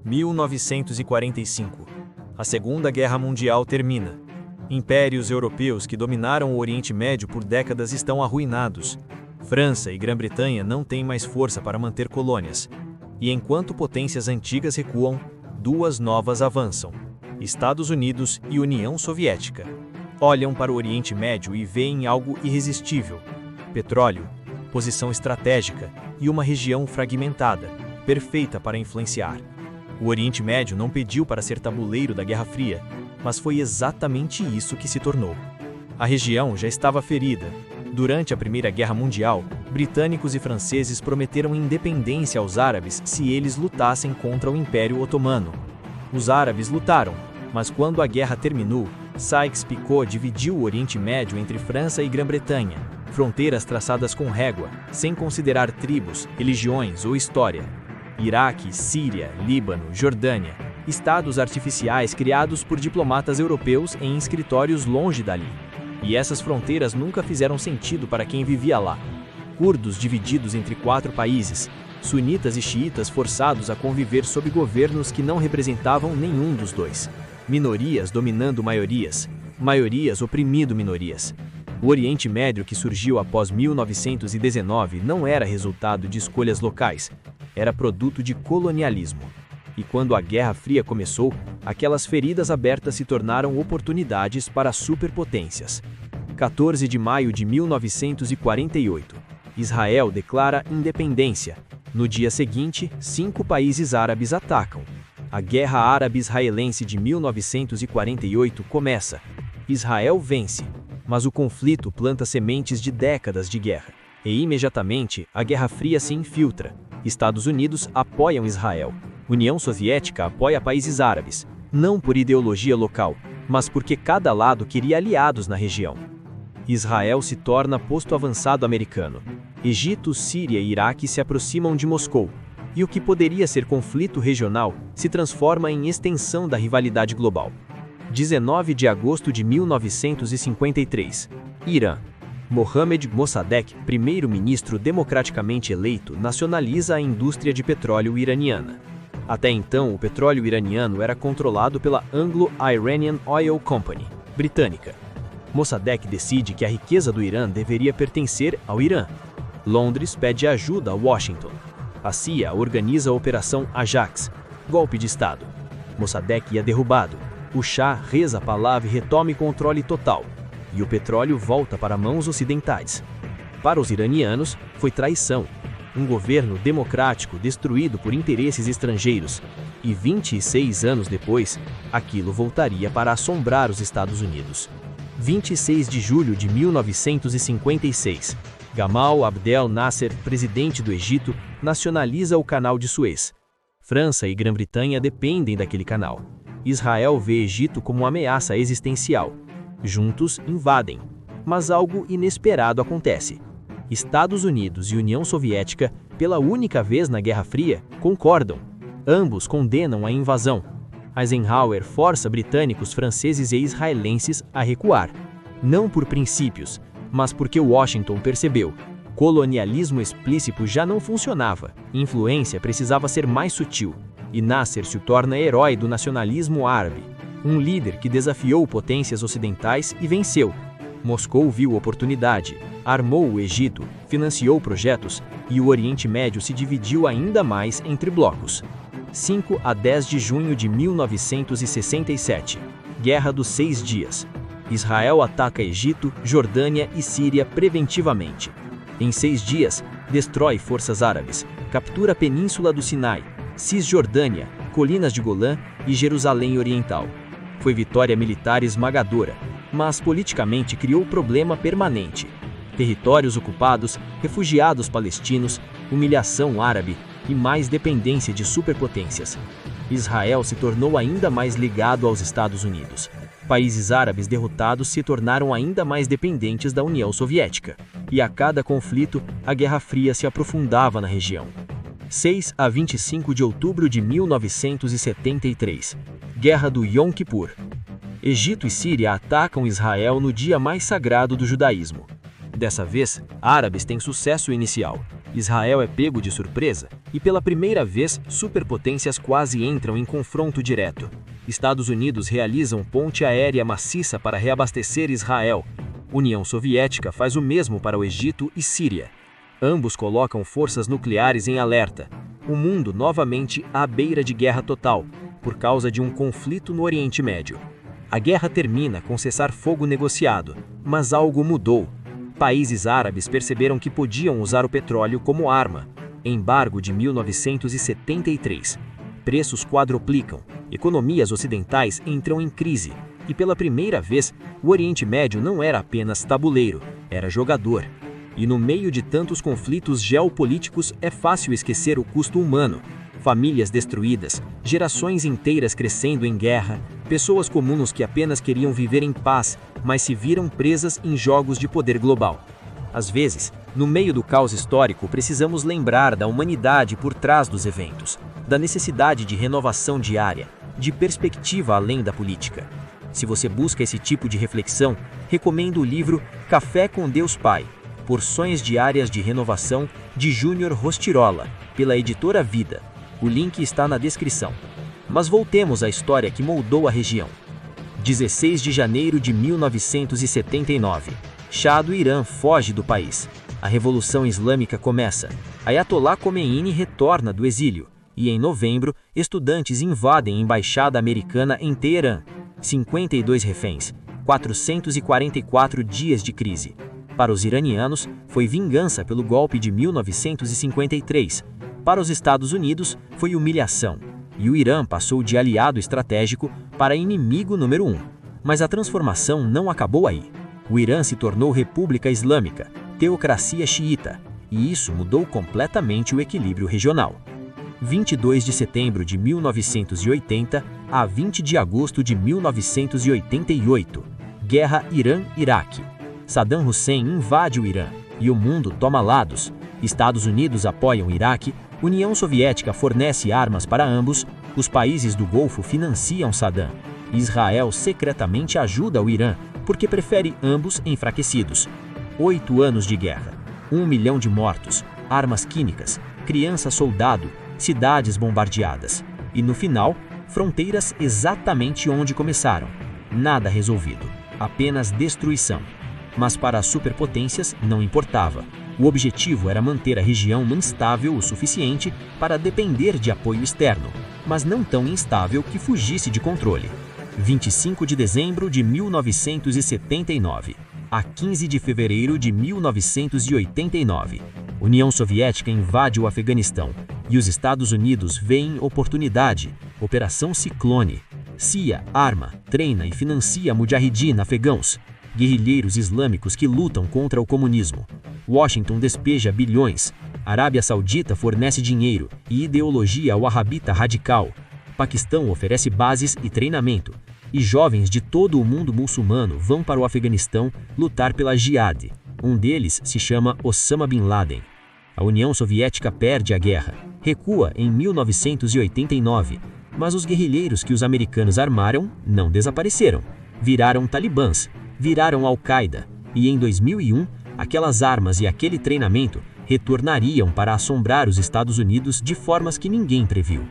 1945. A Segunda Guerra Mundial termina. Impérios europeus que dominaram o Oriente Médio por décadas estão arruinados. França e Grã-Bretanha não têm mais força para manter colônias. E enquanto potências antigas recuam, duas novas avançam: Estados Unidos e União Soviética. Olham para o Oriente Médio e veem algo irresistível: petróleo, posição estratégica e uma região fragmentada, perfeita para influenciar. O Oriente Médio não pediu para ser tabuleiro da Guerra Fria, mas foi exatamente isso que se tornou. A região já estava ferida. Durante a Primeira Guerra Mundial, britânicos e franceses prometeram independência aos árabes se eles lutassem contra o Império Otomano. Os árabes lutaram, mas quando a guerra terminou, Sykes-Picot dividiu o Oriente Médio entre França e Grã-Bretanha, fronteiras traçadas com régua, sem considerar tribos, religiões ou história. Iraque, Síria, Líbano, Jordânia, estados artificiais criados por diplomatas europeus em escritórios longe dali. E essas fronteiras nunca fizeram sentido para quem vivia lá. Curdos divididos entre 4 países, sunitas e xiitas forçados a conviver sob governos que não representavam nenhum dos dois. Minorias dominando maiorias, maiorias oprimindo minorias. O Oriente Médio que surgiu após 1919 não era resultado de escolhas locais, era produto de colonialismo. E quando a Guerra Fria começou, aquelas feridas abertas se tornaram oportunidades para superpotências. 14 de maio de 1948. Israel declara independência. No dia seguinte, 5 países árabes atacam. A Guerra Árabe-Israelense de 1948 começa. Israel vence, mas o conflito planta sementes de décadas de guerra. E imediatamente, a Guerra Fria se infiltra. Estados Unidos apoiam Israel. União Soviética apoia países árabes, não por ideologia local, mas porque cada lado queria aliados na região. Israel se torna posto avançado americano. Egito, Síria e Iraque se aproximam de Moscou, e o que poderia ser conflito regional se transforma em extensão da rivalidade global. 19 de agosto de 1953. Irã. Mohammad Mossadegh, primeiro-ministro democraticamente eleito, nacionaliza a indústria de petróleo iraniana. Até então, o petróleo iraniano era controlado pela Anglo-Iranian Oil Company, britânica. Mossadegh decide que a riqueza do Irã deveria pertencer ao Irã. Londres pede ajuda a Washington. A CIA organiza a Operação Ajax, golpe de Estado. Mossadegh é derrubado. O Shah reza a palavra e retome controle total. E o petróleo volta para mãos ocidentais. Para os iranianos, foi traição. Um governo democrático destruído por interesses estrangeiros. E 26 anos depois, aquilo voltaria para assombrar os Estados Unidos. 26 de julho de 1956. Gamal Abdel Nasser, presidente do Egito, nacionaliza o Canal de Suez. França e Grã-Bretanha dependem daquele canal. Israel vê Egito como uma ameaça existencial. Juntos invadem. Mas algo inesperado acontece. Estados Unidos e União Soviética, pela única vez na Guerra Fria, concordam. Ambos condenam a invasão. Eisenhower força britânicos, franceses e israelenses a recuar. Não por princípios, mas porque Washington percebeu. Colonialismo explícito já não funcionava. Influência precisava ser mais sutil. E Nasser se torna herói do nacionalismo árabe. Um líder que desafiou potências ocidentais e venceu. Moscou viu oportunidade, armou o Egito, financiou projetos e o Oriente Médio se dividiu ainda mais entre blocos. 5 a 10 de junho de 1967. Guerra dos 6 Dias. Israel ataca Egito, Jordânia e Síria preventivamente. Em 6 dias, destrói forças árabes, captura a Península do Sinai, Cisjordânia, Colinas de Golã e Jerusalém Oriental. Foi vitória militar esmagadora, mas politicamente criou problema permanente. Territórios ocupados, refugiados palestinos, humilhação árabe e mais dependência de superpotências. Israel se tornou ainda mais ligado aos Estados Unidos. Países árabes derrotados se tornaram ainda mais dependentes da União Soviética. E a cada conflito, a Guerra Fria se aprofundava na região. 6 a 25 de outubro de 1973. Guerra do Yom Kippur. Egito e Síria atacam Israel no dia mais sagrado do judaísmo. Dessa vez, árabes têm sucesso inicial. Israel é pego de surpresa e, pela primeira vez, superpotências quase entram em confronto direto. Estados Unidos realizam ponte aérea maciça para reabastecer Israel. União Soviética faz o mesmo para o Egito e Síria. Ambos colocam forças nucleares em alerta. O mundo novamente à beira de guerra total, por causa de um conflito no Oriente Médio. A guerra termina com cessar-fogo negociado, mas algo mudou. Países árabes perceberam que podiam usar o petróleo como arma. Embargo de 1973. Preços quadruplicam, economias ocidentais entram em crise, e pela primeira vez, o Oriente Médio não era apenas tabuleiro, era jogador. E no meio de tantos conflitos geopolíticos é fácil esquecer o custo humano. Famílias destruídas, gerações inteiras crescendo em guerra, pessoas comuns que apenas queriam viver em paz, mas se viram presas em jogos de poder global. Às vezes, no meio do caos histórico, precisamos lembrar da humanidade por trás dos eventos, da necessidade de renovação diária, de perspectiva além da política. Se você busca esse tipo de reflexão, recomendo o livro Café com Deus Pai, Porções Diárias de Renovação, de Júnior Rostirola, pela editora Vida. O link está na descrição. Mas voltemos à história que moldou a região. 16 de janeiro de 1979. Shah do Irã foge do país. A Revolução Islâmica começa. Ayatollah Khomeini retorna do exílio. E em novembro, estudantes invadem a embaixada americana em Teherã. 52 reféns. 444 dias de crise. Para os iranianos, foi vingança pelo golpe de 1953. Para os Estados Unidos, foi humilhação. E o Irã passou de aliado estratégico para inimigo número 1. Mas a transformação não acabou aí. O Irã se tornou república islâmica, teocracia xiita, e isso mudou completamente o equilíbrio regional. 22 de setembro de 1980 a 20 de agosto de 1988. Guerra Irã-Iraque. Saddam Hussein invade o Irã, e o mundo toma lados. Estados Unidos apoiam o Iraque, União Soviética fornece armas para ambos, os países do Golfo financiam Saddam. Israel secretamente ajuda o Irã, porque prefere ambos enfraquecidos. 8 anos de guerra, 1 milhão de mortos, armas químicas, criança-soldado, cidades bombardeadas. E no final, fronteiras exatamente onde começaram. Nada resolvido, apenas destruição. Mas para as superpotências não importava. O objetivo era manter a região instável o suficiente para depender de apoio externo, mas não tão instável que fugisse de controle. 25 de dezembro de 1979 a 15 de fevereiro de 1989. União Soviética invade o Afeganistão e os Estados Unidos veem oportunidade. Operação Ciclone. CIA arma, treina e financia mujahidin afegãos, guerrilheiros islâmicos que lutam contra o comunismo. Washington despeja bilhões. Arábia Saudita fornece dinheiro e ideologia wahhabita radical. Paquistão oferece bases e treinamento. E jovens de todo o mundo muçulmano vão para o Afeganistão lutar pela Jihad. Um deles se chama Osama Bin Laden. A União Soviética perde a guerra. Recua em 1989. Mas os guerrilheiros que os americanos armaram não desapareceram. Viraram talibãs. Viraram Al-Qaeda. E em 2001, aquelas armas e aquele treinamento retornariam para assombrar os Estados Unidos de formas que ninguém previu.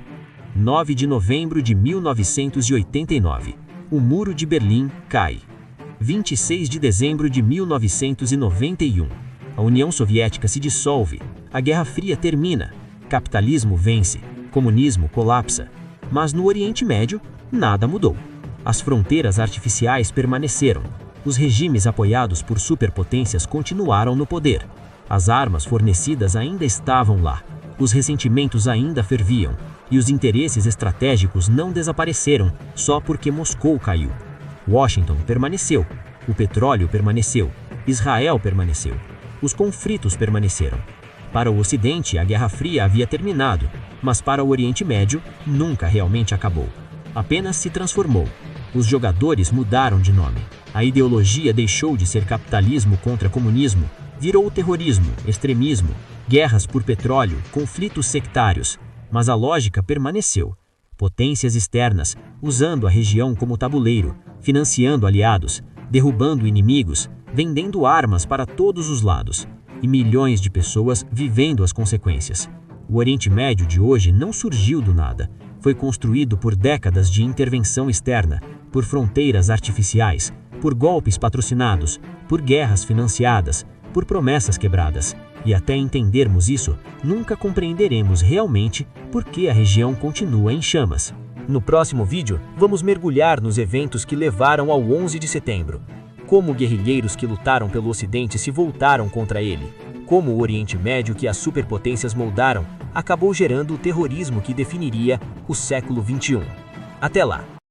9 de novembro de 1989. O Muro de Berlim cai. 26 de dezembro de 1991. A União Soviética se dissolve. A Guerra Fria termina. Capitalismo vence. Comunismo colapsa. Mas no Oriente Médio, nada mudou. As fronteiras artificiais permaneceram. Os regimes apoiados por superpotências continuaram no poder. As armas fornecidas ainda estavam lá. Os ressentimentos ainda ferviam. E os interesses estratégicos não desapareceram só porque Moscou caiu. Washington permaneceu. O petróleo permaneceu. Israel permaneceu. Os conflitos permaneceram. Para o Ocidente, a Guerra Fria havia terminado, mas para o Oriente Médio, nunca realmente acabou. Apenas se transformou. Os jogadores mudaram de nome. A ideologia deixou de ser capitalismo contra comunismo, virou terrorismo, extremismo, guerras por petróleo, conflitos sectários. Mas a lógica permaneceu. Potências externas, usando a região como tabuleiro, financiando aliados, derrubando inimigos, vendendo armas para todos os lados. e milhões de pessoas vivendo as consequências. O Oriente Médio de hoje não surgiu do nada. Foi construído por décadas de intervenção externa, por fronteiras artificiais, por golpes patrocinados, por guerras financiadas, por promessas quebradas. E até entendermos isso, nunca compreenderemos realmente por que a região continua em chamas. No próximo vídeo, vamos mergulhar nos eventos que levaram ao 11 de setembro. Como guerrilheiros que lutaram pelo Ocidente se voltaram contra ele. Como o Oriente Médio que as superpotências moldaram acabou gerando o terrorismo que definiria o século XXI. Até lá!